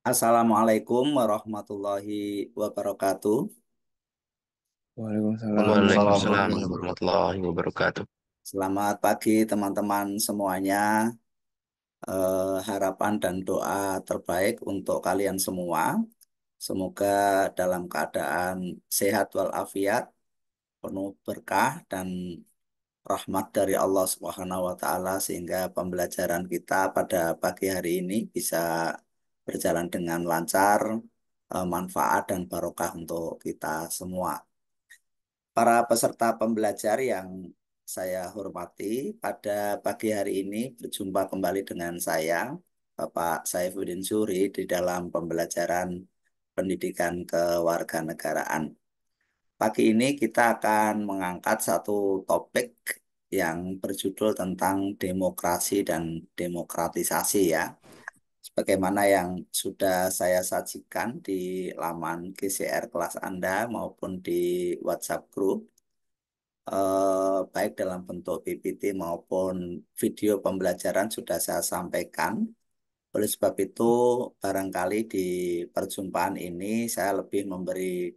Assalamualaikum warahmatullahi wabarakatuh. Waalaikumsalam Waalaikumsalam warahmatullahi wabarakatuh. warahmatullahi wabarakatuh. Selamat pagi teman-teman semuanya. Harapan dan doa terbaik untuk kalian semua. Semoga dalam keadaan sehat walafiat, penuh berkah dan rahmat dari Allah Subhanahu wa taala sehingga pembelajaran kita pada pagi hari ini bisa berjalan dengan lancar, manfaat dan barokah untuk kita semua. Para peserta pembelajar yang saya hormati, pada pagi hari ini berjumpa kembali dengan saya, Bapak Saifuddin Suri, di dalam pembelajaran pendidikan kewarganegaraan. Pagi ini kita akan mengangkat satu topik yang berjudul tentang demokrasi dan demokratisasi ya. Sebagaimana yang sudah saya sajikan di laman GCR kelas Anda maupun di WhatsApp Group, baik dalam bentuk PPT maupun video pembelajaran sudah saya sampaikan. Oleh sebab itu, barangkali di perjumpaan ini saya lebih memberi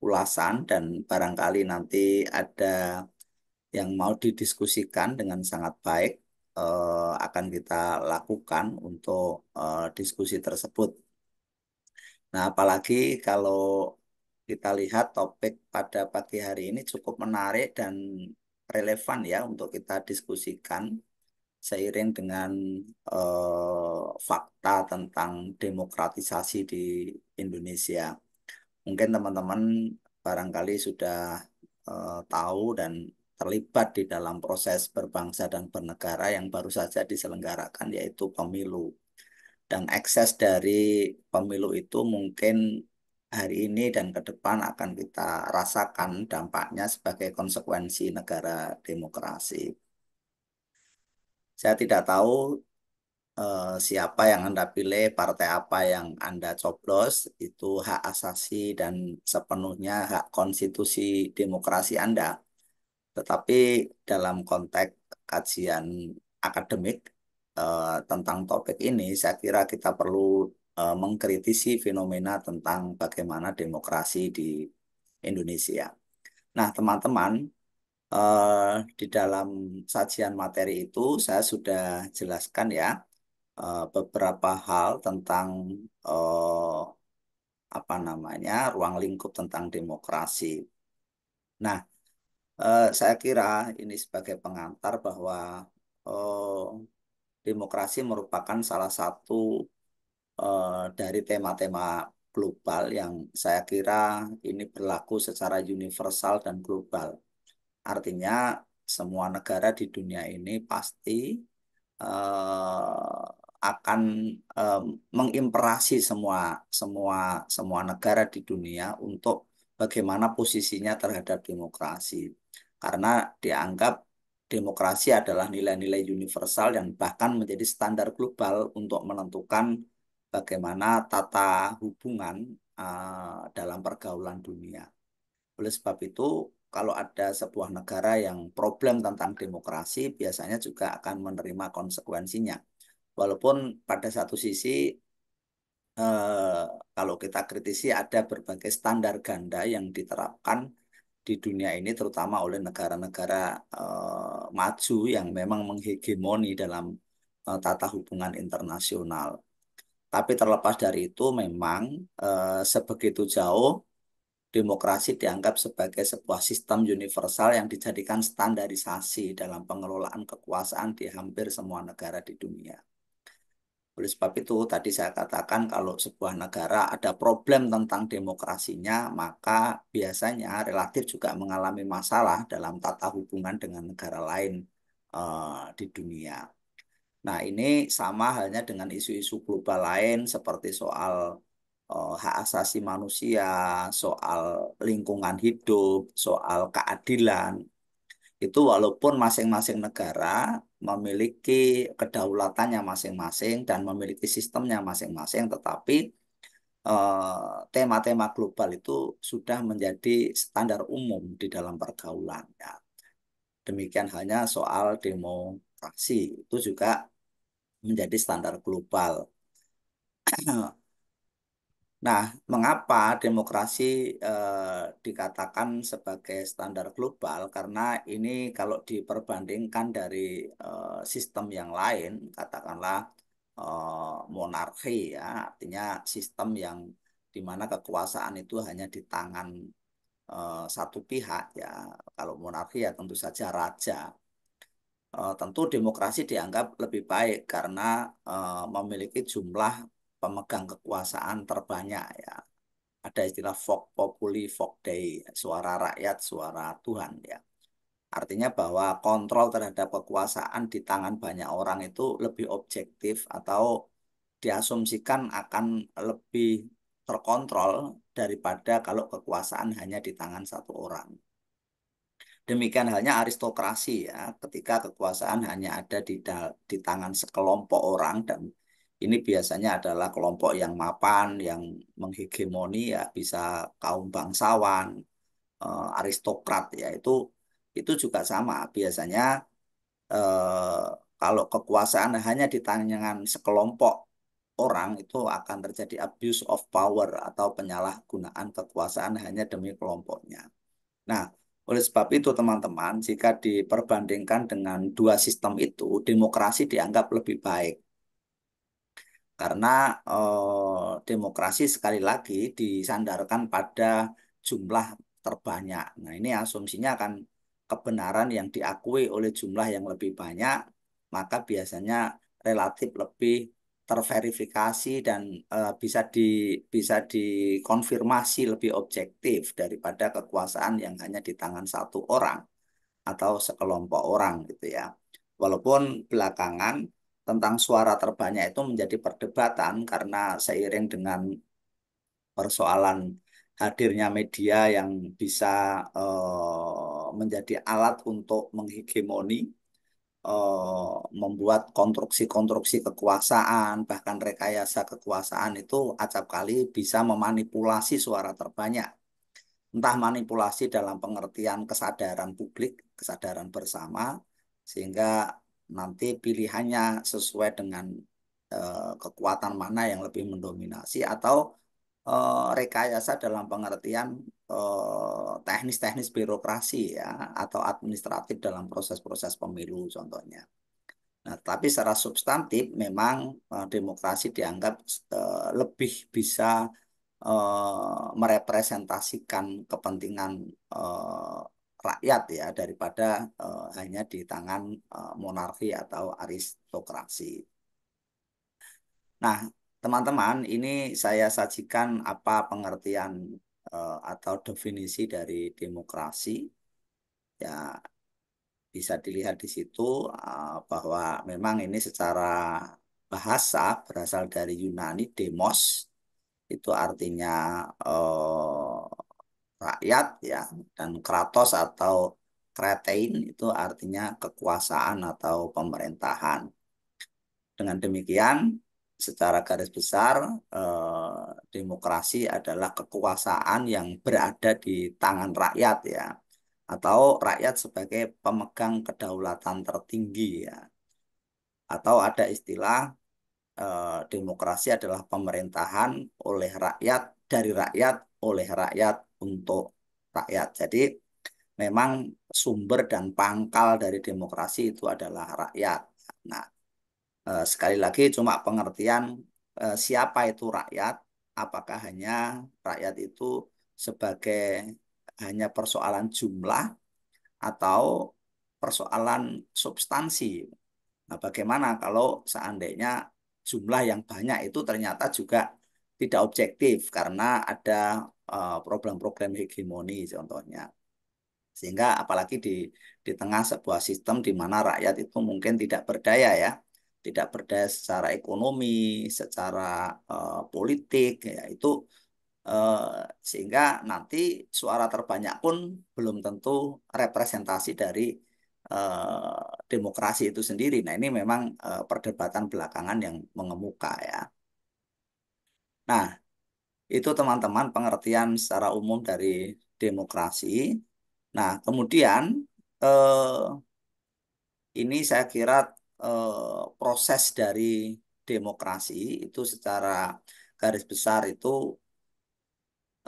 ulasan dan barangkali nanti ada yang mau didiskusikan dengan sangat baik, akan kita lakukan untuk diskusi tersebut. Nah, apalagi kalau kita lihat topik pada pagi hari ini cukup menarik dan relevan ya untuk kita diskusikan seiring dengan fakta tentang demokratisasi di Indonesia. Mungkin teman-teman barangkali sudah tahu dan terlibat di dalam proses berbangsa dan bernegara yang baru saja diselenggarakan yaitu pemilu. Dan ekses dari pemilu itu mungkin hari ini dan ke depan akan kita rasakan dampaknya sebagai konsekuensi negara demokrasi. Saya tidak tahu siapa yang Anda pilih, partai apa yang Anda coblos, itu hak asasi dan sepenuhnya hak konstitusi demokrasi Anda. Tetapi dalam konteks kajian akademik tentang topik ini, saya kira kita perlu mengkritisi fenomena tentang bagaimana demokrasi di Indonesia. Nah, teman-teman, di dalam sajian materi itu saya sudah jelaskan ya beberapa hal tentang eh, apa namanya ruang lingkup tentang demokrasi. Nah, saya kira ini sebagai pengantar bahwa eh, demokrasi merupakan salah satu dari tema-tema global yang saya kira ini berlaku secara universal dan global. Artinya semua negara di dunia ini pasti eh, akan eh, mengimprasi semua semua semua negara di dunia untuk bagaimana posisinya terhadap demokrasi. Karena dianggap demokrasi adalah nilai-nilai universal dan bahkan menjadi standar global untuk menentukan bagaimana tata hubungan dalam pergaulan dunia. Oleh sebab itu, kalau ada sebuah negara yang problem tentang demokrasi, biasanya juga akan menerima konsekuensinya. Walaupun pada satu sisi, eh, kalau kita kritisi ada berbagai standar ganda yang diterapkan di dunia ini, terutama oleh negara-negara maju yang memang menghegemoni dalam tata hubungan internasional. Tapi terlepas dari itu, memang sebegitu jauh demokrasi dianggap sebagai sebuah sistem universal yang dijadikan standarisasi dalam pengelolaan kekuasaan di hampir semua negara di dunia. Oleh sebab itu, tadi saya katakan kalau sebuah negara ada problem tentang demokrasinya, maka biasanya relatif juga mengalami masalah dalam tata hubungan dengan negara lain di dunia. Nah, ini sama halnya dengan isu-isu global lain seperti soal hak asasi manusia, soal lingkungan hidup, soal keadilan. Itu walaupun masing-masing negara memiliki kedaulatannya masing-masing dan memiliki sistemnya masing-masing, tetapi tema-tema global itu sudah menjadi standar umum di dalam pergaulan. Ya. Demikian hanya soal demokrasi, itu juga menjadi standar global. Nah, mengapa demokrasi dikatakan sebagai standar global? Karena ini kalau diperbandingkan dari sistem yang lain, katakanlah monarki ya, artinya sistem yang di mana kekuasaan itu hanya di tangan satu pihak ya. Kalau monarki ya tentu saja raja. Tentu demokrasi dianggap lebih baik karena memiliki jumlah pemegang kekuasaan terbanyak ya. Ada istilah vox populi vox dei, suara rakyat, suara Tuhan ya. Artinya bahwa kontrol terhadap kekuasaan di tangan banyak orang itu lebih objektif atau diasumsikan akan lebih terkontrol daripada kalau kekuasaan hanya di tangan satu orang. Demikian halnya aristokrasi ya, ketika kekuasaan hanya ada di tangan sekelompok orang dan ini biasanya adalah kelompok yang mapan, yang menghegemoni ya, bisa kaum bangsawan, aristokrat ya, itu juga sama. Biasanya eh, kalau kekuasaan hanya di tangan sekelompok orang itu akan terjadi abuse of power atau penyalahgunaan kekuasaan hanya demi kelompoknya. Nah, oleh sebab itu teman-teman, jika diperbandingkan dengan dua sistem itu, demokrasi dianggap lebih baik. Karena demokrasi sekali lagi disandarkan pada jumlah terbanyak. Nah, ini asumsinya akan kebenaran yang diakui oleh jumlah yang lebih banyak, maka biasanya relatif lebih terverifikasi dan bisa dikonfirmasi lebih objektif daripada kekuasaan yang hanya di tangan satu orang atau sekelompok orang gitu ya. Walaupun belakangan tentang suara terbanyak itu menjadi perdebatan karena seiring dengan persoalan hadirnya media yang bisa menjadi alat untuk menghegemoni, membuat konstruksi-konstruksi kekuasaan, bahkan rekayasa kekuasaan itu acap kali bisa memanipulasi suara terbanyak. Entah manipulasi dalam pengertian kesadaran publik, kesadaran bersama, sehingga nanti pilihannya sesuai dengan kekuatan mana yang lebih mendominasi, atau rekayasa dalam pengertian teknis-teknis birokrasi ya, atau administratif dalam proses-proses pemilu contohnya. Nah, tapi secara substantif memang demokrasi dianggap lebih bisa merepresentasikan kepentingan eh, rakyat ya daripada hanya di tangan monarki atau aristokrasi. Nah, teman-teman, ini saya sajikan apa pengertian atau definisi dari demokrasi. Ya, bisa dilihat di situ bahwa memang ini secara bahasa berasal dari Yunani demos, itu artinya rakyat ya, dan kratos atau kretein itu artinya kekuasaan atau pemerintahan. Dengan demikian, secara garis besar demokrasi adalah kekuasaan yang berada di tangan rakyat ya, atau rakyat sebagai pemegang kedaulatan tertinggi ya, atau ada istilah demokrasi adalah pemerintahan oleh rakyat, dari rakyat, oleh rakyat, untuk rakyat. Jadi memang sumber dan pangkal dari demokrasi itu adalah rakyat. Nah, sekali lagi cuma pengertian siapa itu rakyat, apakah hanya rakyat itu sebagai hanya persoalan jumlah atau persoalan substansi. Nah, bagaimana kalau seandainya jumlah yang banyak itu ternyata juga tidak objektif karena ada problem-problem hegemoni contohnya. Sehingga apalagi di tengah sebuah sistem di mana rakyat itu mungkin tidak berdaya ya, tidak berdaya secara ekonomi, secara politik, ya itu sehingga nanti suara terbanyak pun belum tentu representasi dari demokrasi itu sendiri. Nah, ini memang perdebatan belakangan yang mengemuka ya. Nah, itu teman-teman pengertian secara umum dari demokrasi. Nah, kemudian eh, ini saya kira proses dari demokrasi itu secara garis besar itu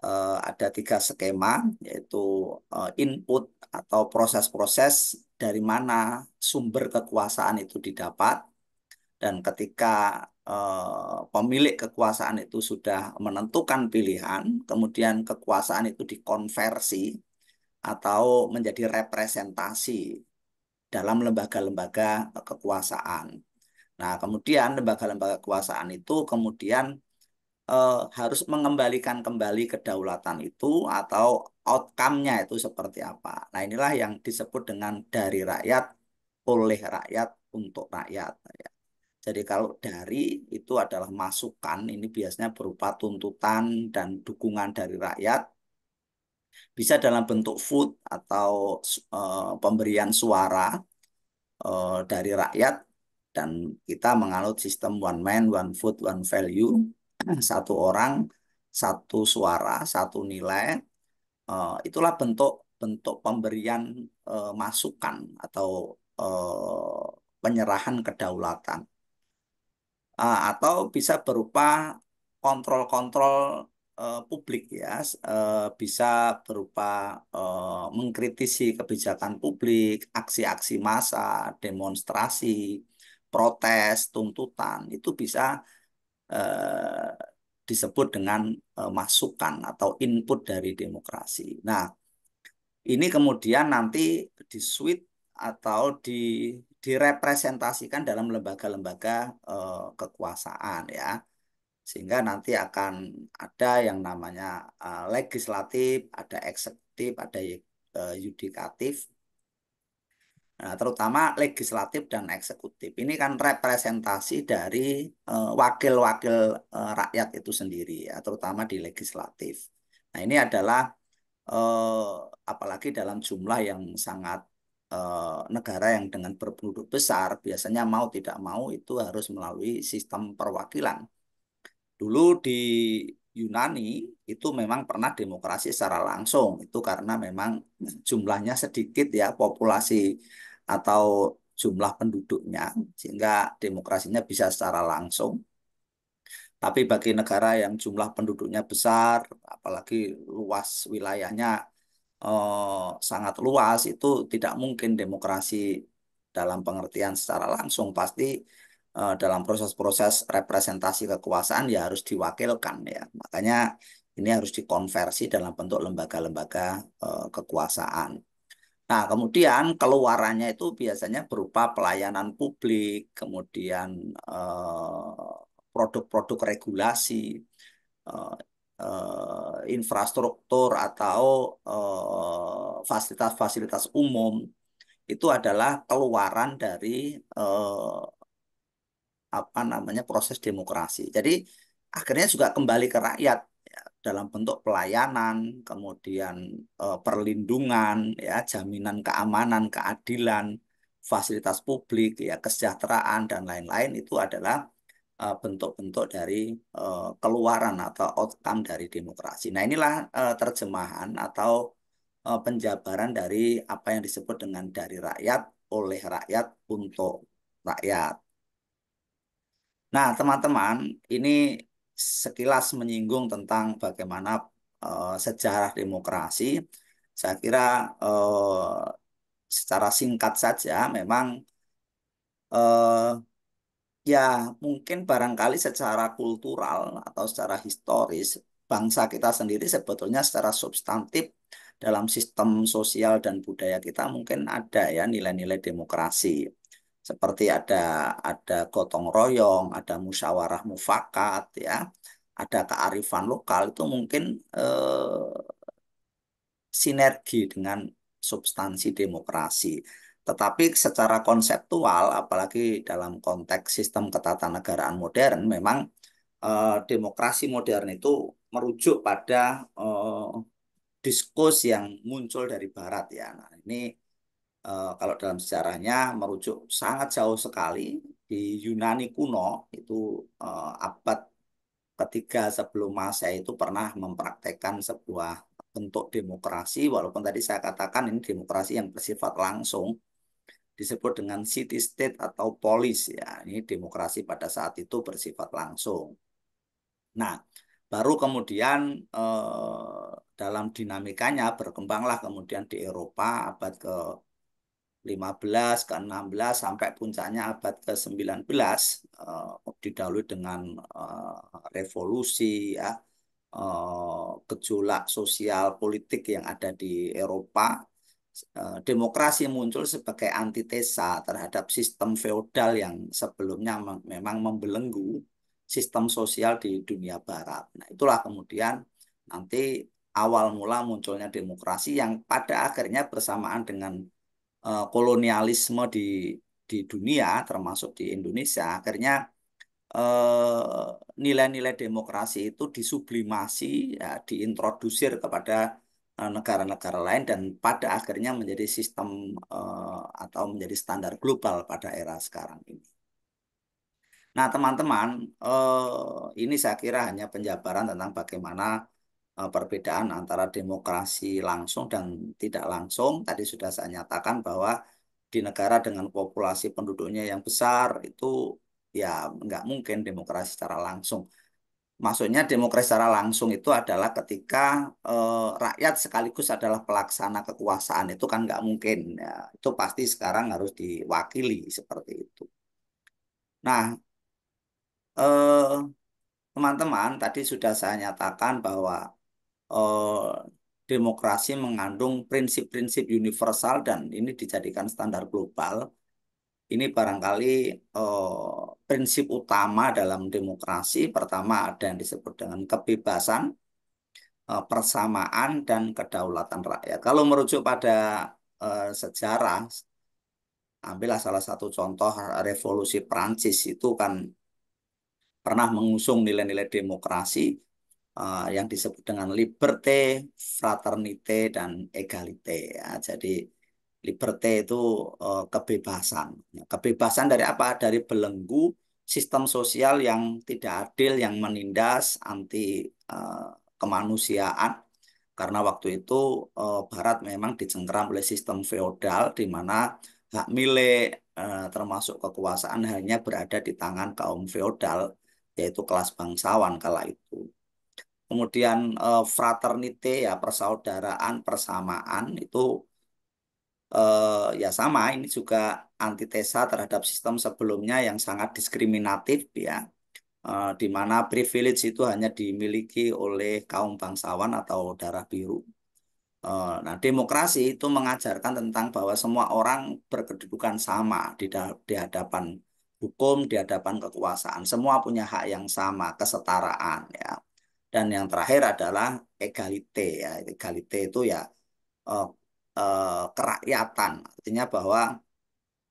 ada tiga skema, yaitu input atau proses-proses dari mana sumber kekuasaan itu didapat, dan ketika pemilik kekuasaan itu sudah menentukan pilihan, kemudian kekuasaan itu dikonversi atau menjadi representasi dalam lembaga-lembaga kekuasaan. Nah, kemudian lembaga-lembaga kekuasaan itu kemudian harus mengembalikan kembali kedaulatan itu atau outcome-nya itu seperti apa. Nah, inilah yang disebut dengan dari rakyat, oleh rakyat, untuk rakyat. Ya. Jadi kalau dari itu adalah masukan, ini biasanya berupa tuntutan dan dukungan dari rakyat, bisa dalam bentuk vote atau pemberian suara dari rakyat, dan kita menganut sistem one man, one vote, one value, satu orang, satu suara, satu nilai. Itulah bentuk bentuk pemberian masukan atau penyerahan kedaulatan. Atau bisa berupa kontrol-kontrol publik ya. Bisa berupa mengkritisi kebijakan publik, aksi-aksi massa, demonstrasi, protes, tuntutan, itu bisa eh, disebut dengan masukan atau input dari demokrasi. Nah, ini kemudian nanti disuit atau direpresentasikan dalam lembaga-lembaga kekuasaan ya. Sehingga nanti akan ada yang namanya legislatif, ada eksekutif, ada yudikatif. Nah, terutama legislatif dan eksekutif. Ini kan representasi dari wakil-wakil rakyat itu sendiri ya, terutama di legislatif. Nah, ini adalah eh, apalagi dalam jumlah yang sangat negara yang dengan berpenduduk besar, biasanya mau tidak mau itu harus melalui sistem perwakilan. Dulu di Yunani itu memang pernah demokrasi secara langsung, itu karena memang jumlahnya sedikit ya, populasi atau jumlah penduduknya, sehingga demokrasinya bisa secara langsung. Tapi bagi negara yang jumlah penduduknya besar, apalagi luas wilayahnya sangat luas, itu tidak mungkin demokrasi dalam pengertian secara langsung. Pasti dalam proses-proses representasi kekuasaan ya harus diwakilkan ya. Makanya ini harus dikonversi dalam bentuk lembaga-lembaga kekuasaan. Nah, kemudian keluarannya itu biasanya berupa pelayanan publik, kemudian produk-produk regulasi, eh, infrastruktur atau fasilitas-fasilitas umum, itu adalah keluaran dari eh, apa namanya proses demokrasi. Jadi akhirnya juga kembali ke rakyat ya, dalam bentuk pelayanan, kemudian perlindungan, ya, jaminan keamanan, keadilan, fasilitas publik, ya, kesejahteraan dan lain-lain, itu adalah bentuk-bentuk dari keluaran atau outcome dari demokrasi. Nah, inilah terjemahan atau penjabaran dari apa yang disebut dengan dari rakyat, oleh rakyat, untuk rakyat. Nah, teman-teman, ini sekilas menyinggung tentang bagaimana sejarah demokrasi. Saya kira secara singkat saja, memang eh, ya mungkin barangkali secara kultural atau secara historis, bangsa kita sendiri sebetulnya secara substantif dalam sistem sosial dan budaya kita mungkin ada ya nilai-nilai demokrasi. Seperti ada gotong royong, ada musyawarah mufakat ya, ada kearifan lokal, itu mungkin sinergi dengan substansi demokrasi. Tetapi secara konseptual, apalagi dalam konteks sistem ketatanegaraan modern, memang demokrasi modern itu merujuk pada diskus yang muncul dari Barat ya. Nah, ini kalau dalam sejarahnya merujuk sangat jauh sekali di Yunani kuno, itu abad ketiga sebelum Masehi itu pernah mempraktekkan sebuah bentuk demokrasi, walaupun tadi saya katakan ini demokrasi yang bersifat langsung, disebut dengan city state atau polis ya. Ini demokrasi pada saat itu bersifat langsung. Nah, Baru kemudian dalam dinamikanya berkembanglah kemudian di Eropa abad ke-15, ke-16 sampai puncaknya abad ke-19 didahului dengan revolusi ya, gejolak sosial politik yang ada di Eropa. Demokrasi muncul sebagai antitesa terhadap sistem feodal yang sebelumnya memang membelenggu sistem sosial di dunia barat. Nah, itulah kemudian nanti awal mula munculnya demokrasi yang pada akhirnya bersamaan dengan kolonialisme di dunia, termasuk di Indonesia, akhirnya eh, nilai-nilai demokrasi itu disublimasi, ya, diintrodusir kepada negara-negara lain dan pada akhirnya menjadi sistem atau menjadi standar global pada era sekarang ini. Nah, teman-teman, ini saya kira hanya penjabaran tentang bagaimana perbedaan antara demokrasi langsung dan tidak langsung. Tadi sudah saya nyatakan bahwa di negara dengan populasi penduduknya yang besar itu ya nggak mungkin demokrasi secara langsung. Maksudnya demokrasi secara langsung itu adalah ketika rakyat sekaligus adalah pelaksana kekuasaan itu kan nggak mungkin. Ya, itu pasti sekarang harus diwakili seperti itu. Nah, eh, teman-teman, tadi sudah saya nyatakan bahwa eh, demokrasi mengandung prinsip-prinsip universal dan ini dijadikan standar global. Ini barangkali prinsip utama dalam demokrasi. Pertama ada yang disebut dengan kebebasan, persamaan, dan kedaulatan rakyat. Kalau merujuk pada sejarah, ambillah salah satu contoh revolusi Prancis itu kan pernah mengusung nilai-nilai demokrasi yang disebut dengan liberté, fraternité, dan égalité. Ya. Jadi liberté itu kebebasan. Ya, kebebasan dari apa? Dari belenggu sistem sosial yang tidak adil, yang menindas, anti eh, kemanusiaan. Karena waktu itu Barat memang dicengkeram oleh sistem feodal di mana hak milik termasuk kekuasaan hanya berada di tangan kaum feodal, yaitu kelas bangsawan kala itu. Kemudian fraternity ya persaudaraan, persamaan itu ya sama ini juga antitesa terhadap sistem sebelumnya yang sangat diskriminatif ya. Di mana privilege itu hanya dimiliki oleh kaum bangsawan atau darah biru. Nah, demokrasi itu mengajarkan tentang bahwa semua orang berkedudukan sama di hadapan hukum, di hadapan kekuasaan. Semua punya hak yang sama, kesetaraan ya. Dan yang terakhir adalah egalite ya. Egalite itu ya eh, kerakyatan. Artinya bahwa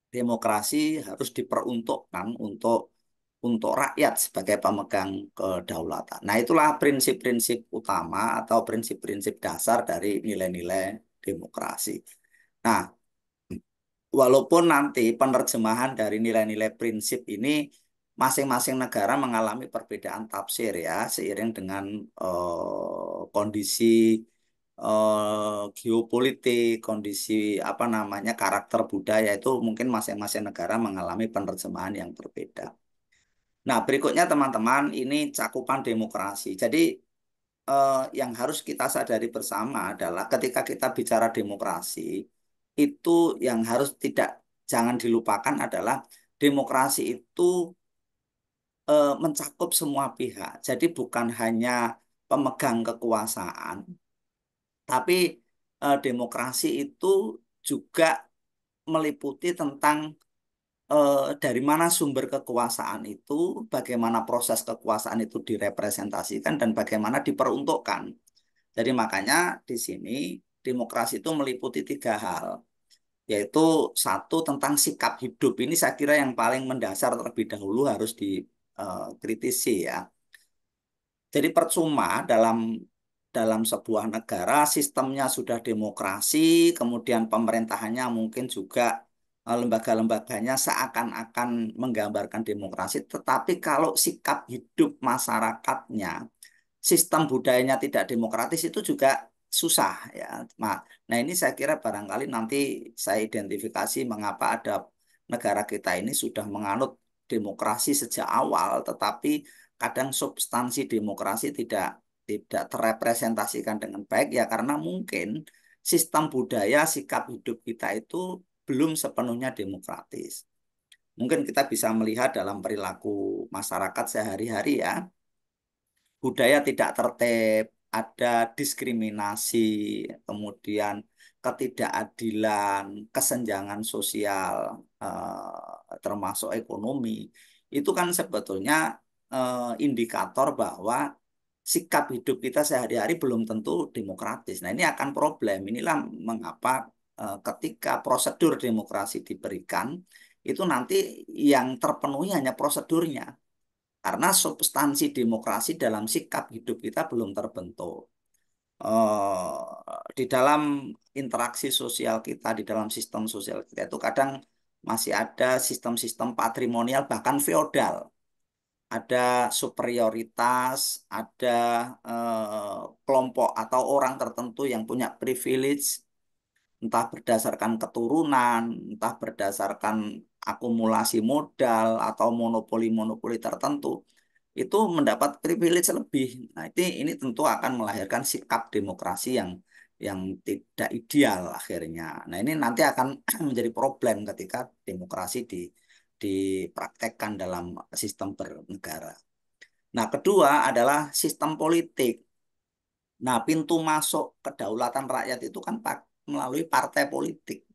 demokrasi harus diperuntukkan untuk rakyat sebagai pemegang kedaulatan. Nah, itulah prinsip-prinsip utama atau prinsip-prinsip dasar dari nilai-nilai demokrasi. Nah, walaupun nanti penerjemahan dari nilai-nilai prinsip ini masing-masing negara mengalami perbedaan tafsir ya, seiring dengan kondisi geopolitik, kondisi apa namanya karakter budaya itu mungkin masing-masing negara mengalami penerjemahan yang berbeda. Nah, berikutnya teman-teman, ini cakupan demokrasi. Jadi yang harus kita sadari bersama adalah ketika kita bicara demokrasi, itu yang harus tidak jangan dilupakan adalah demokrasi itu mencakup semua pihak. Jadi bukan hanya pemegang kekuasaan, tapi demokrasi itu juga meliputi tentang dari mana sumber kekuasaan itu, bagaimana proses kekuasaan itu direpresentasikan, dan bagaimana diperuntukkan. Jadi makanya di sini demokrasi itu meliputi tiga hal, yaitu satu tentang sikap hidup. Ini saya kira yang paling mendasar terlebih dahulu harus dikritisi ya. Jadi percuma dalam sebuah negara sistemnya sudah demokrasi, kemudian pemerintahannya mungkin juga lembaga-lembaganya seakan-akan menggambarkan demokrasi, tetapi kalau sikap hidup masyarakatnya, sistem budayanya tidak demokratis itu juga susah ya. Nah, ini saya kira barangkali nanti saya identifikasi mengapa ada negara kita ini sudah menganut demokrasi sejak awal, tetapi kadang substansi demokrasi tidak tidak terrepresentasikan dengan baik ya karena mungkin sistem budaya, sikap hidup kita itu belum sepenuhnya demokratis. Mungkin kita bisa melihat dalam perilaku masyarakat sehari-hari ya, budaya tidak tertib, ada diskriminasi, kemudian ketidakadilan, kesenjangan sosial, termasuk ekonomi. Itu kan sebetulnya indikator bahwa sikap hidup kita sehari-hari belum tentu demokratis. Nah, ini akan problem. Inilah mengapa ketika prosedur demokrasi diberikan, itu nanti yang terpenuhi hanya prosedurnya. Karena substansi demokrasi dalam sikap hidup kita belum terbentuk. Di dalam interaksi sosial kita, di dalam sistem sosial kita itu kadang masih ada sistem-sistem patrimonial bahkan feodal. Ada superioritas, ada kelompok atau orang tertentu yang punya privilege, entah berdasarkan keturunan, entah berdasarkan akumulasi modal atau monopoli-monopoli tertentu, itu mendapat privilege lebih. Nah, ini tentu akan melahirkan sikap demokrasi yang tidak ideal akhirnya. Nah, ini nanti akan menjadi problem ketika demokrasi dipraktekkan dalam sistem bernegara. Nah, kedua adalah sistem politik. Nah, pintu masuk kedaulatan rakyat itu kan melalui partai politik.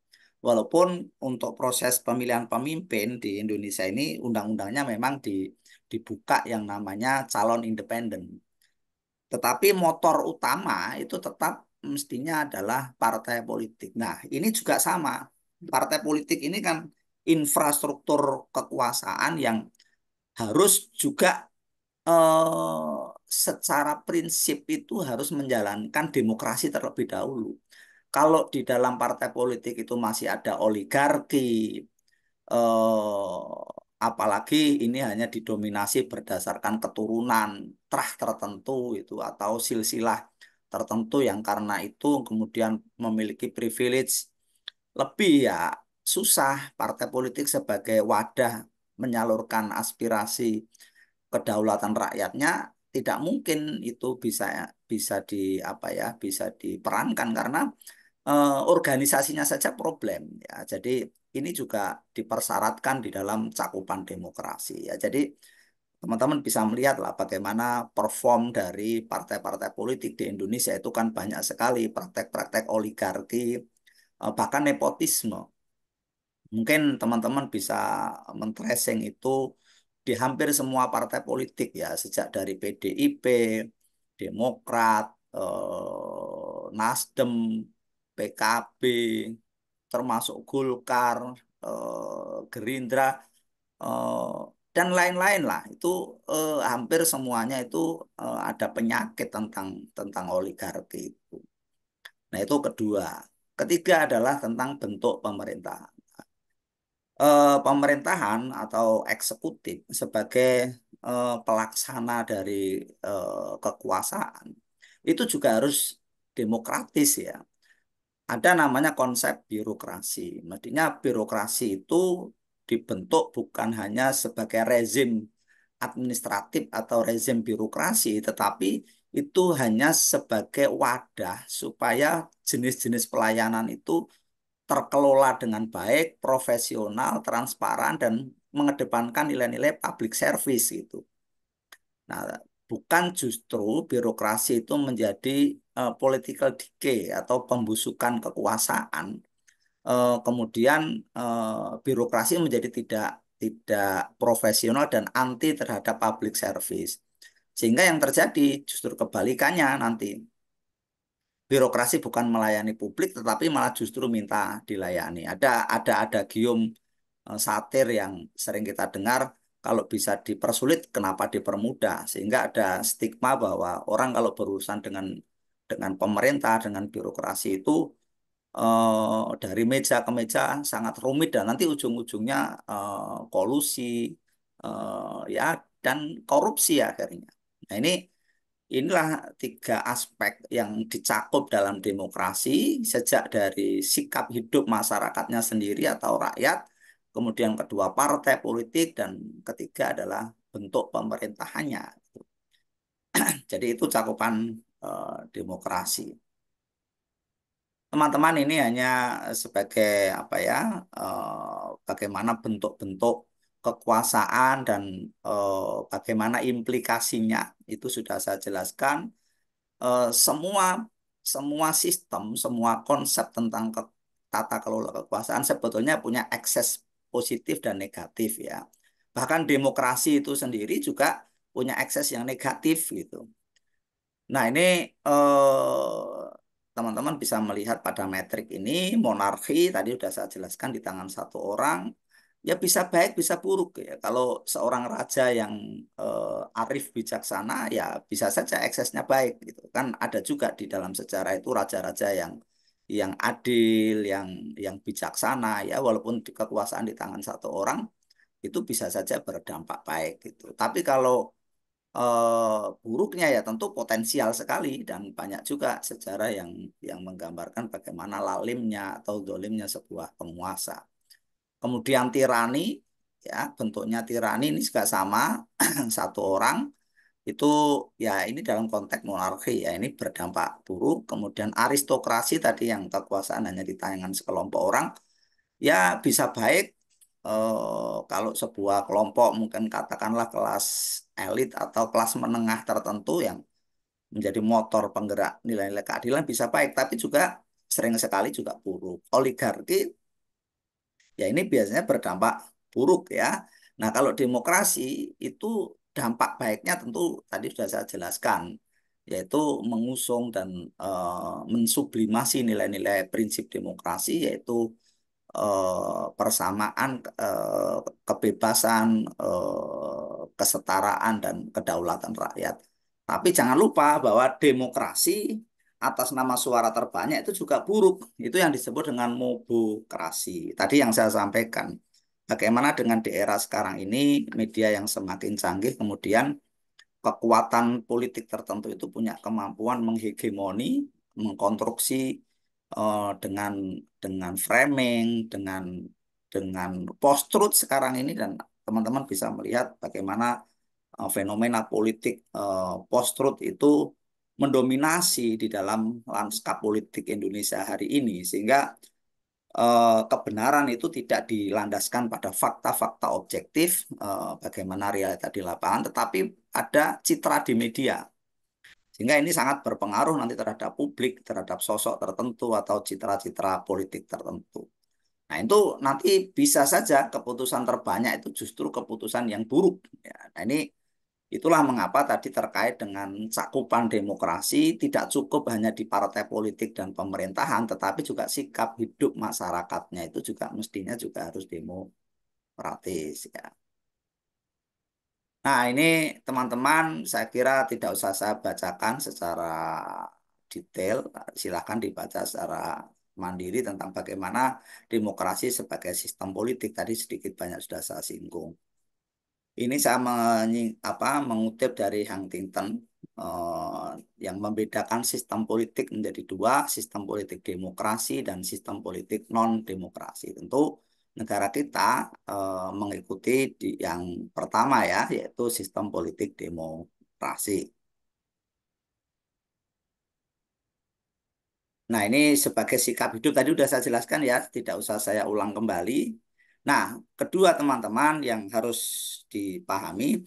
Walaupun untuk proses pemilihan pemimpin di Indonesia ini undang-undangnya memang dibuka yang namanya calon independen. Tetapi motor utama itu tetap mestinya adalah partai politik. Nah, ini juga sama. Partai politik ini kan infrastruktur kekuasaan yang harus juga secara prinsip itu harus menjalankan demokrasi terlebih dahulu. Kalau di dalam partai politik itu masih ada oligarki, apalagi ini hanya didominasi berdasarkan keturunan, trah tertentu itu atau silsilah tertentu yang karena itu kemudian memiliki privilege lebih ya susah partai politik sebagai wadah menyalurkan aspirasi kedaulatan rakyatnya tidak mungkin itu bisa bisa di apa ya bisa diperankan karena organisasinya saja problem ya. Jadi ini juga dipersyaratkan di dalam cakupan demokrasi ya. Jadi teman-teman bisa melihat lah bagaimana perform dari partai-partai politik di Indonesia itu kan banyak sekali praktek-praktek oligarki bahkan nepotisme. Mungkin teman-teman bisa men-tracing itu di hampir semua partai politik ya, sejak dari PDIP, Demokrat, Nasdem, PKB, termasuk Golkar, Gerindra, eh, dan lain-lain lah. Itu hampir semuanya itu ada penyakit tentang tentang oligarki itu. Nah, itu kedua. Ketiga adalah tentang bentuk pemerintahan. Pemerintahan atau eksekutif sebagai pelaksana dari kekuasaan itu juga harus demokratis ya. Ada namanya konsep birokrasi. Maksudnya birokrasi itu dibentuk bukan hanya sebagai rezim administratif atau rezim birokrasi, tetapi itu hanya sebagai wadah supaya jenis-jenis pelayanan itu terkelola dengan baik, profesional, transparan, dan mengedepankan nilai-nilai public service gitu. Nah, bukan justru birokrasi itu menjadi political decay atau pembusukan kekuasaan. Kemudian birokrasi menjadi tidak tidak profesional dan anti terhadap public service. Sehingga yang terjadi justru kebalikannya nanti birokrasi bukan melayani publik tetapi malah justru minta dilayani. Ada gium satir yang sering kita dengar kalau bisa dipersulit kenapa dipermudah sehingga ada stigma bahwa orang kalau berurusan dengan pemerintah dengan birokrasi itu dari meja ke meja sangat rumit dan nanti ujung-ujungnya kolusi ya dan korupsi akhirnya. Nah, inilah tiga aspek yang dicakup dalam demokrasi sejak dari sikap hidup masyarakatnya sendiri atau rakyat, kemudian kedua partai politik, dan ketiga adalah bentuk pemerintahannya. Jadi itu cakupan demokrasi. Teman-teman, ini hanya sebagai apa ya, bagaimana bentuk-bentuk kekuasaan dan bagaimana implikasinya itu sudah saya jelaskan. Semua semua sistem, semua konsep tentang tata kelola kekuasaan sebetulnya punya ekses positif dan negatif ya. Bahkan demokrasi itu sendiri juga punya ekses yang negatif gitu. Nah, ini teman-teman bisa melihat pada metrik ini, monarki tadi sudah saya jelaskan di tangan satu orang, ya bisa baik bisa buruk ya. Kalau seorang raja yang arif bijaksana, ya bisa saja eksesnya baik gitu. Kan ada juga di dalam sejarah itu raja-raja yang adil, yang bijaksana ya, walaupun kekuasaan di tangan satu orang itu bisa saja berdampak baik gitu. Tapi kalau buruknya ya tentu potensial sekali, dan banyak juga sejarah yang menggambarkan bagaimana lalimnya atau dolimnya sebuah penguasa. Kemudian tirani, ya bentuknya tirani ini juga sama, satu orang itu ya ini dalam konteks monarki ya ini berdampak buruk. Kemudian aristokrasi tadi yang kekuasaan hanya di tangan sekelompok orang, ya bisa baik kalau sebuah kelompok mungkin katakanlah kelas elit atau kelas menengah tertentu yang menjadi motor penggerak nilai-nilai keadilan bisa baik, tapi juga sering sekali juga buruk. Oligarki ya ini biasanya berdampak buruk ya. Nah, kalau demokrasi itu dampak baiknya tentu tadi sudah saya jelaskan, yaitu mengusung dan mensublimasi nilai-nilai prinsip demokrasi, yaitu persamaan, kebebasan, kesetaraan, dan kedaulatan rakyat. Tapi jangan lupa bahwa demokrasi atas nama suara terbanyak itu juga buruk. Itu yang disebut dengan mobokrasi. Tadi yang saya sampaikan. Bagaimana dengan di era sekarang ini, media yang semakin canggih, kemudian kekuatan politik tertentu itu punya kemampuan menghegemoni, mengkonstruksi dengan framing, dengan post-truth sekarang ini, dan teman-teman bisa melihat bagaimana fenomena politik post-truth itu mendominasi di dalam lanskap politik Indonesia hari ini, sehingga kebenaran itu tidak dilandaskan pada fakta-fakta objektif bagaimana realita di lapangan, tetapi ada citra di media. Sehingga ini sangat berpengaruh nanti terhadap publik, terhadap sosok tertentu atau citra-citra politik tertentu. Nah, itu nanti bisa saja keputusan terbanyak itu justru keputusan yang buruk. Ya, nah, ini itulah mengapa tadi terkait dengan cakupan demokrasi tidak cukup hanya di partai politik dan pemerintahan, tetapi juga sikap hidup masyarakatnya itu juga mestinya juga harus demokratis ya. Nah, ini teman-teman saya kira tidak usah saya bacakan secara detail, silakan dibaca secara mandiri tentang bagaimana demokrasi sebagai sistem politik tadi sedikit banyak sudah saya singgung. Ini saya mengutip dari Huntington eh, yang membedakan sistem politik menjadi dua, sistem politik demokrasi dan sistem politik non-demokrasi. Tentu negara kita mengikuti yang pertama ya, yaitu sistem politik demokrasi. Nah, ini sebagai sikap hidup tadi sudah saya jelaskan ya, tidak usah saya ulang kembali. Nah, kedua teman-teman yang harus dipahami,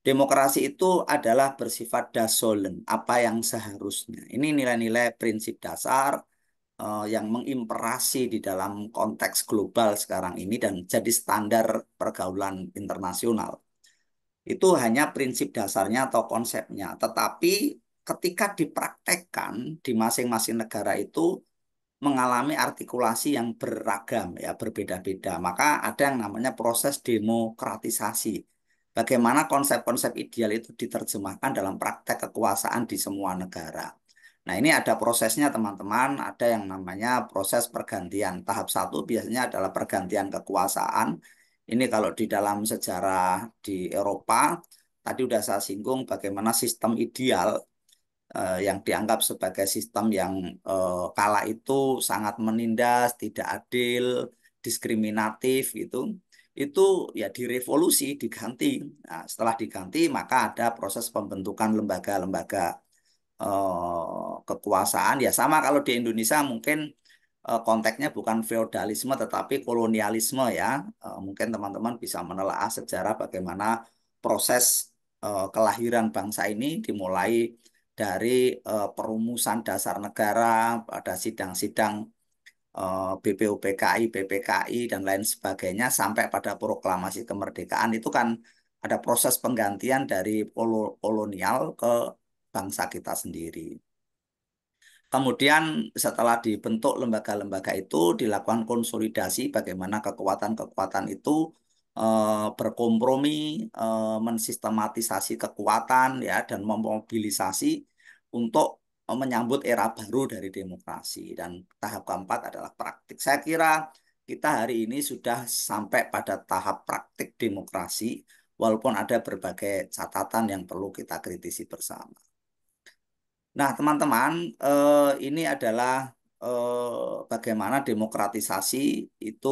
demokrasi itu adalah bersifat dasolen, apa yang seharusnya. Ini nilai-nilai prinsip dasar yang mengimperasi di dalam konteks global sekarang ini dan jadi standar pergaulan internasional. Itu hanya prinsip dasarnya atau konsepnya. Tetapi ketika dipraktekkan di masing-masing negara itu mengalami artikulasi yang beragam ya, berbeda-beda. Maka ada yang namanya proses demokratisasi. Bagaimana konsep-konsep ideal itu diterjemahkan dalam praktek kekuasaan di semua negara. Nah, ini ada prosesnya teman-teman, ada yang namanya proses pergantian. Tahap satu biasanya adalah pergantian kekuasaan. Ini kalau di dalam sejarah di Eropa, tadi sudah saya singgung bagaimana sistem ideal yang dianggap sebagai sistem yang kala itu sangat menindas, tidak adil, diskriminatif gitu, itu ya direvolusi, diganti. Nah, setelah diganti maka ada proses pembentukan lembaga-lembaga kekuasaan. Ya sama kalau di Indonesia mungkin konteksnya bukan feodalisme tetapi kolonialisme ya. Mungkin teman-teman bisa menelaah sejarah bagaimana proses kelahiran bangsa ini dimulai dari perumusan dasar negara pada sidang-sidang BPUPKI, PPKI dan lain sebagainya sampai pada proklamasi kemerdekaan itu kan ada proses penggantian dari kolonial ke bangsa kita sendiri. Kemudian setelah dibentuk lembaga-lembaga itu dilakukan konsolidasi bagaimana kekuatan-kekuatan itu berkompromi, mensistematisasi kekuatan ya dan memobilisasi untuk menyambut era baru dari demokrasi. Dan tahap keempat adalah praktik. Saya kira kita hari ini sudah sampai pada tahap praktik demokrasi walaupun ada berbagai catatan yang perlu kita kritisi bersama. Nah, teman-teman, ini adalah bagaimana demokratisasi itu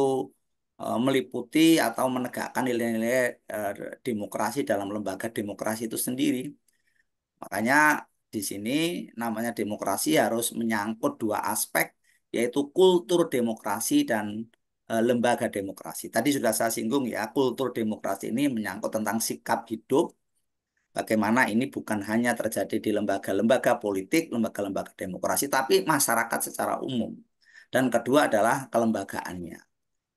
meliputi atau menegakkan nilai-nilai eh, demokrasi dalam lembaga demokrasi itu sendiri. Makanya di sini namanya demokrasi harus menyangkut dua aspek, yaitu kultur demokrasi dan lembaga demokrasi. Tadi sudah saya singgung ya, kultur demokrasi ini menyangkut tentang sikap hidup. Bagaimana ini bukan hanya terjadi di lembaga-lembaga politik, lembaga-lembaga demokrasi, tapi masyarakat secara umum. Dan kedua adalah kelembagaannya.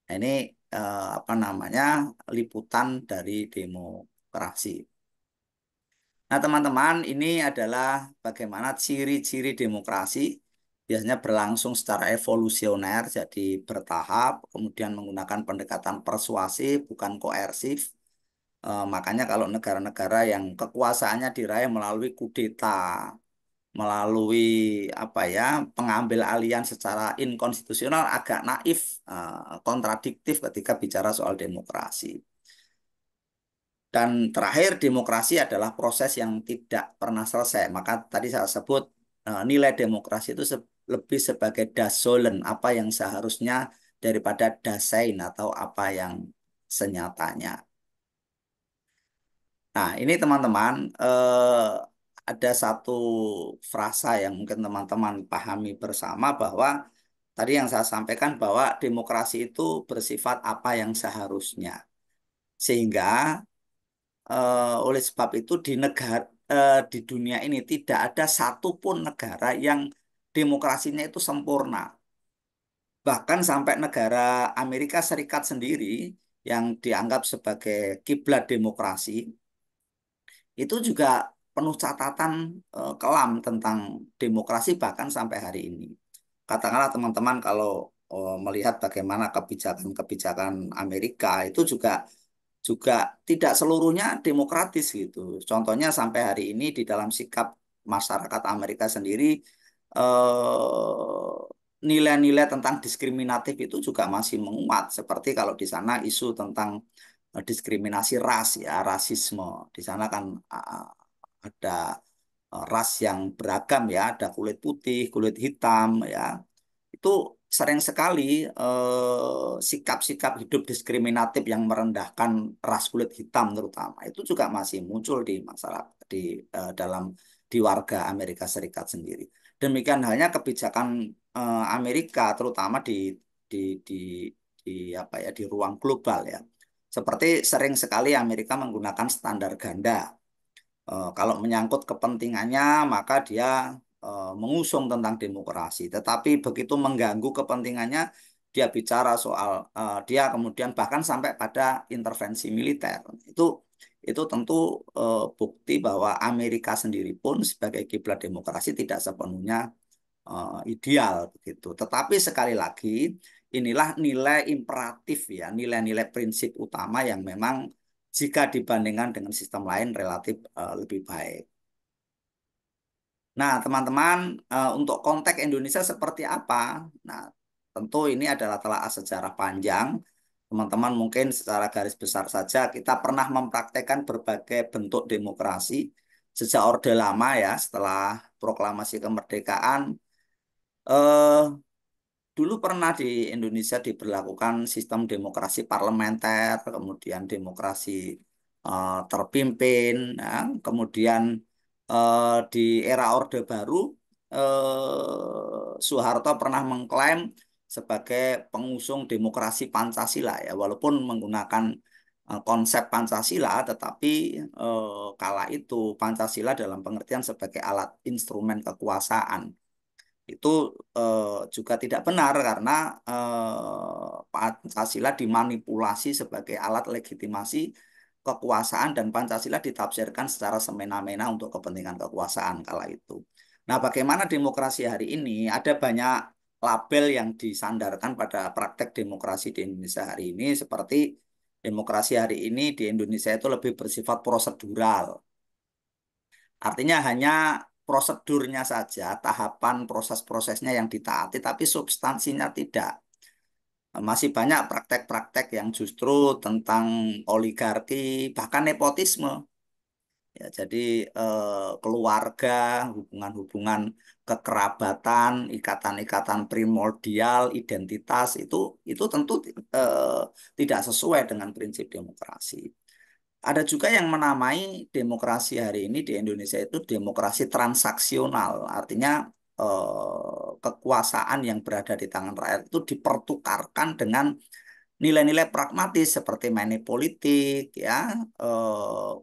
Nah, ini apa namanya liputan dari demokrasi. Nah, teman-teman, ini adalah bagaimana ciri-ciri demokrasi biasanya berlangsung secara evolusioner, jadi bertahap, kemudian menggunakan pendekatan persuasif, bukan koersif. Makanya kalau negara-negara yang kekuasaannya diraih melalui kudeta, melalui apa ya, pengambil alian secara inkonstitusional agak naif, kontradiktif ketika bicara soal demokrasi. Dan terakhir demokrasi adalah proses yang tidak pernah selesai. Maka tadi saya sebut nilai demokrasi itu lebih sebagai dasolen, apa yang seharusnya daripada dasein atau apa yang senyatanya. Nah, ini teman-teman, ada satu frasa yang mungkin teman-teman pahami bersama bahwa tadi yang saya sampaikan bahwa demokrasi itu bersifat apa yang seharusnya. Sehingga oleh sebab itu di dunia ini tidak ada satupun negara yang demokrasinya itu sempurna. Bahkan sampai negara Amerika Serikat sendiri yang dianggap sebagai kiblat demokrasi itu juga penuh catatan kelam tentang demokrasi bahkan sampai hari ini. Katakanlah teman-teman kalau melihat bagaimana kebijakan-kebijakan Amerika itu juga juga tidak seluruhnya demokratis gitu. Contohnya sampai hari ini di dalam sikap masyarakat Amerika sendiri eh, nilai-nilai tentang diskriminatif itu juga masih menguat. Seperti kalau di sana isu tentang diskriminasi ras ya, rasisme. Di sana kan ada ras yang beragam ya, ada kulit putih, kulit hitam ya. Itu sering sekali sikap-sikap hidup diskriminatif yang merendahkan ras kulit hitam terutama itu juga masih muncul di masyarakat dalam di warga Amerika Serikat sendiri. Demikian halnya kebijakan Amerika terutama di di di apa ya di ruang global ya. Seperti sering sekali Amerika menggunakan standar ganda. Kalau menyangkut kepentingannya, maka dia mengusung tentang demokrasi. Tetapi begitu mengganggu kepentingannya, dia bicara soal dia kemudian bahkan sampai pada intervensi militer. Itu tentu bukti bahwa Amerika sendiri pun sebagai kiblat demokrasi tidak sepenuhnya ideal begitu. Tetapi sekali lagi, inilah nilai imperatif ya, nilai-nilai prinsip utama yang memang jika dibandingkan dengan sistem lain relatif lebih baik. Nah, teman-teman, untuk konteks Indonesia seperti apa? Nah, tentu ini adalah telaah sejarah panjang. Teman-teman mungkin secara garis besar saja kita pernah mempraktekkan berbagai bentuk demokrasi sejak Orde Lama ya, setelah proklamasi kemerdekaan. Eh, dulu pernah di Indonesia diberlakukan sistem demokrasi parlementer, kemudian demokrasi terpimpin, ya. Kemudian di era Orde Baru, Soeharto pernah mengklaim sebagai pengusung demokrasi Pancasila, ya, walaupun menggunakan konsep Pancasila, tetapi kala itu Pancasila dalam pengertian sebagai alat instrumen kekuasaan itu juga tidak benar karena Pancasila dimanipulasi sebagai alat legitimasi kekuasaan dan Pancasila ditafsirkan secara semena-mena untuk kepentingan kekuasaan kala itu. Nah, bagaimana demokrasi hari ini? Ada banyak label yang disandarkan pada praktek demokrasi di Indonesia hari ini, seperti demokrasi hari ini di Indonesia itu lebih bersifat prosedural. Artinya hanya prosedurnya saja, tahapan proses-prosesnya yang ditaati, tapi substansinya tidak. Masih banyak praktek-praktek yang justru tentang oligarki, bahkan nepotisme. Ya, jadi keluarga, hubungan-hubungan kekerabatan, ikatan-ikatan primordial, identitas itu tentu eh, tidak sesuai dengan prinsip demokrasi. Ada juga yang menamai demokrasi hari ini di Indonesia itu demokrasi transaksional. Artinya kekuasaan yang berada di tangan rakyat itu dipertukarkan dengan nilai-nilai pragmatis seperti money politik, ya,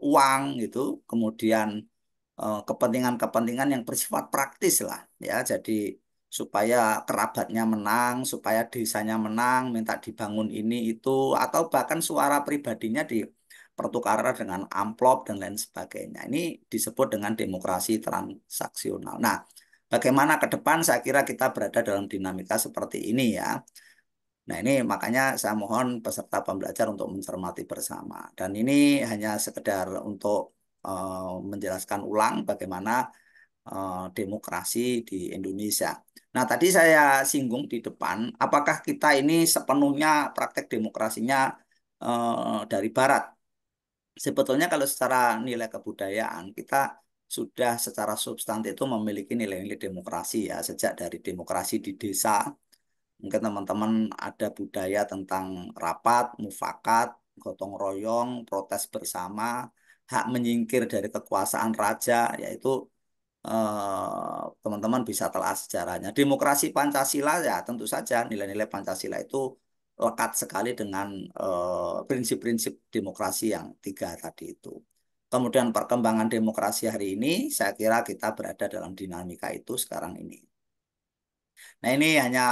uang gitu, kemudian kepentingan-kepentingan yang bersifat praktis lah, ya. Jadi supaya kerabatnya menang, supaya desanya menang, minta dibangun ini itu, atau bahkan suara pribadinya dipertukarkan dengan amplop dan lain sebagainya. Ini disebut dengan demokrasi transaksional. Nah, bagaimana ke depan? Saya kira kita berada dalam dinamika seperti ini, ya. Nah, ini makanya saya mohon peserta pembelajar untuk mencermati bersama. Dan ini hanya sekedar untuk menjelaskan ulang bagaimana demokrasi di Indonesia. Nah, tadi saya singgung di depan, apakah kita ini sepenuhnya praktek demokrasinya dari Barat? Sebetulnya kalau secara nilai kebudayaan, kita sudah secara substantif itu memiliki nilai-nilai demokrasi, ya, sejak dari demokrasi di desa. Mungkin teman-teman ada budaya tentang rapat, mufakat, gotong royong, protes bersama, hak menyingkir dari kekuasaan raja, yaitu teman-teman bisa telah sejarahnya. Demokrasi Pancasila, ya tentu saja nilai-nilai Pancasila itu lekat sekali dengan prinsip-prinsip demokrasi yang tiga tadi itu. Kemudian perkembangan demokrasi hari ini, saya kira kita berada dalam dinamika itu sekarang ini. Nah, ini hanya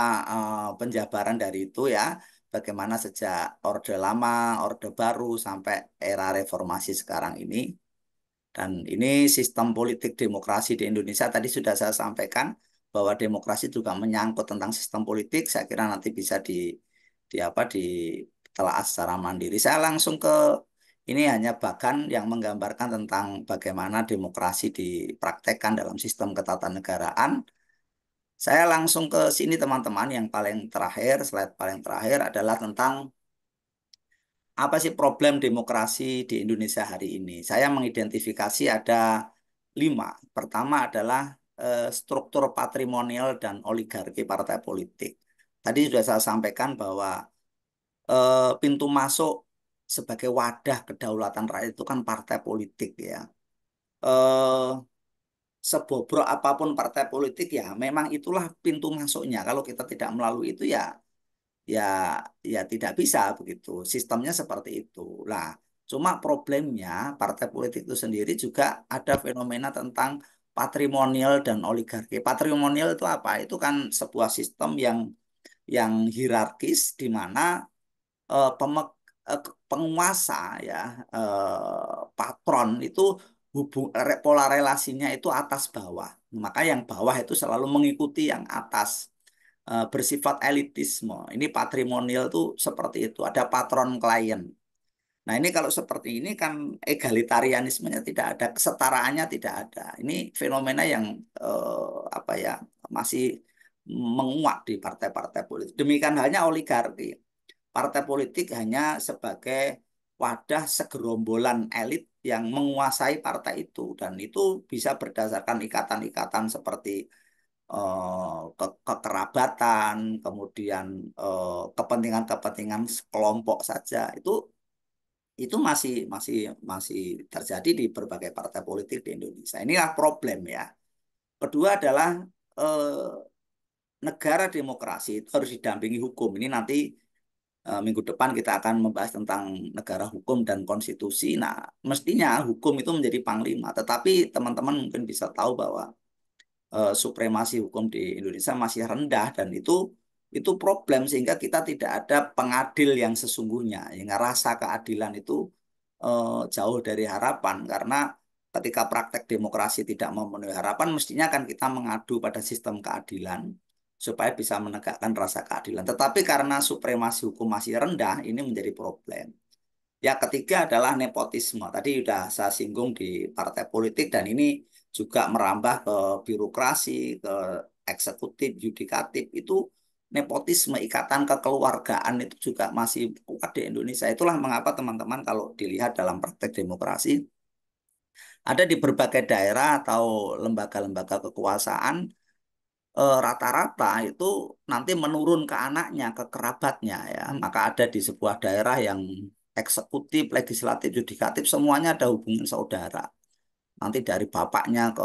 penjabaran dari itu, ya, bagaimana sejak Orde Lama, Orde Baru, sampai era reformasi sekarang ini. Dan ini sistem politik demokrasi di Indonesia tadi sudah saya sampaikan bahwa demokrasi juga menyangkut tentang sistem politik. Saya kira nanti bisa di apa ditelaah secara mandiri. Saya langsung ke ini hanya bagan yang menggambarkan tentang bagaimana demokrasi dipraktekkan dalam sistem ketatanegaraan. Saya langsung ke sini teman-teman, yang paling terakhir, slide paling terakhir adalah tentang apa sih problem demokrasi di Indonesia hari ini. Saya mengidentifikasi ada 5. Pertama adalah struktur patrimonial dan oligarki partai politik. Tadi sudah saya sampaikan bahwa pintu masuk sebagai wadah kedaulatan rakyat itu kan partai politik, ya. Eh, Sebobrok apapun partai politik, ya memang itulah pintu masuknya. Kalau kita tidak melalui itu, ya ya tidak bisa begitu. Sistemnya seperti itu. Lah, cuma problemnya partai politik itu sendiri juga ada fenomena tentang patrimonial dan oligarki. Patrimonial itu apa? Itu kan sebuah sistem yang hierarkis di mana penguasa, ya, patron itu pola relasinya itu atas bawah. Maka yang bawah itu selalu mengikuti yang atas, bersifat elitisme. Ini patrimonial tuh seperti itu. Ada patron klien. Nah, ini kalau seperti ini kan egalitarianismenya tidak ada, kesetaraannya tidak ada. Ini fenomena yang apa ya, masih menguat di partai-partai politik. Demikian halnya oligarki. Partai politik hanya sebagai wadah segerombolan elit yang menguasai partai itu, dan itu bisa berdasarkan ikatan-ikatan seperti kekerabatan, kemudian kepentingan-kepentingan kelompok saja itu masih masih masih terjadi di berbagai partai politik di Indonesia. Inilah problem ya. Kedua adalah eh, negara demokrasi itu harus didampingi hukum. Ini nanti minggu depan kita akan membahas tentang negara hukum dan konstitusi. Nah, mestinya hukum itu menjadi panglima. Tetapi teman-teman mungkin bisa tahu bahwa supremasi hukum di Indonesia masih rendah dan itu problem sehingga kita tidak ada pengadil yang sesungguhnya. Yang rasa keadilan itu jauh dari harapan karena ketika praktek demokrasi tidak memenuhi harapan, mestinya kan kita mengadu pada sistem keadilan supaya bisa menegakkan rasa keadilan. Tetapi karena supremasi hukum masih rendah, ini menjadi problem. Ya, ketiga adalah nepotisme. Tadi sudah saya singgung di partai politik dan ini juga merambah ke birokrasi, ke eksekutif, yudikatif. Itu nepotisme, ikatan kekeluargaan itu juga masih kuat di Indonesia. Itulah mengapa teman-teman kalau dilihat dalam praktek demokrasi, ada di berbagai daerah atau lembaga-lembaga kekuasaan, rata-rata itu nanti menurun ke anaknya, ke kerabatnya ya. Maka ada di sebuah daerah yang eksekutif, legislatif, yudikatif semuanya ada hubungan saudara. Nanti dari bapaknya ke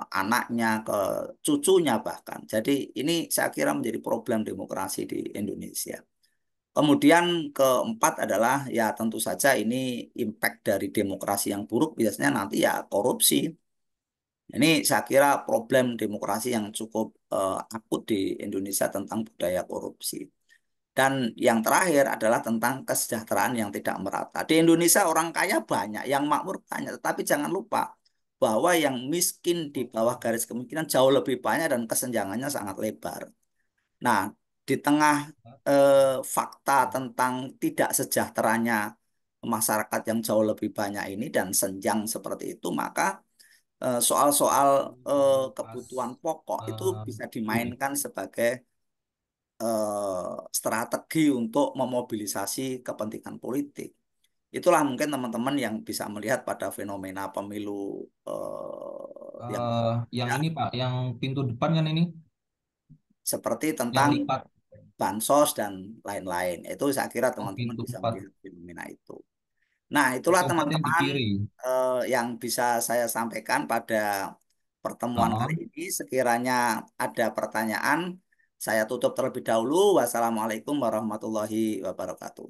anaknya ke cucunya bahkan. Jadi ini saya kira menjadi problem demokrasi di Indonesia. Kemudian keempat adalah ya tentu saja ini impact dari demokrasi yang buruk biasanya nanti ya korupsi. Ini saya kira problem demokrasi yang cukup akut di Indonesia tentang budaya korupsi. Dan yang terakhir adalah tentang kesejahteraan yang tidak merata. Di Indonesia orang kaya banyak, yang makmur banyak, tetapi jangan lupa bahwa yang miskin di bawah garis kemiskinan jauh lebih banyak dan kesenjangannya sangat lebar. Nah, di tengah fakta tentang tidak sejahteranya masyarakat yang jauh lebih banyak ini dan senjang seperti itu, maka soal-soal kebutuhan pokok itu bisa dimainkan sebagai strategi untuk memobilisasi kepentingan politik. Itulah mungkin teman-teman yang bisa melihat pada fenomena pemilu yang Yang ya, ini Pak, yang pintu depan kan ini, seperti yang tentang lipat. bansos dan lain-lain. Itu saya kira Oh, teman-teman pintu bisa empat. melihat fenomena itu. Nah, itulah Pintu empat yang di teman-teman kiri. yang bisa saya sampaikan pada pertemuan kali Oh. ini. Sekiranya ada pertanyaan, saya tutup terlebih dahulu. Wassalamualaikum warahmatullahi wabarakatuh.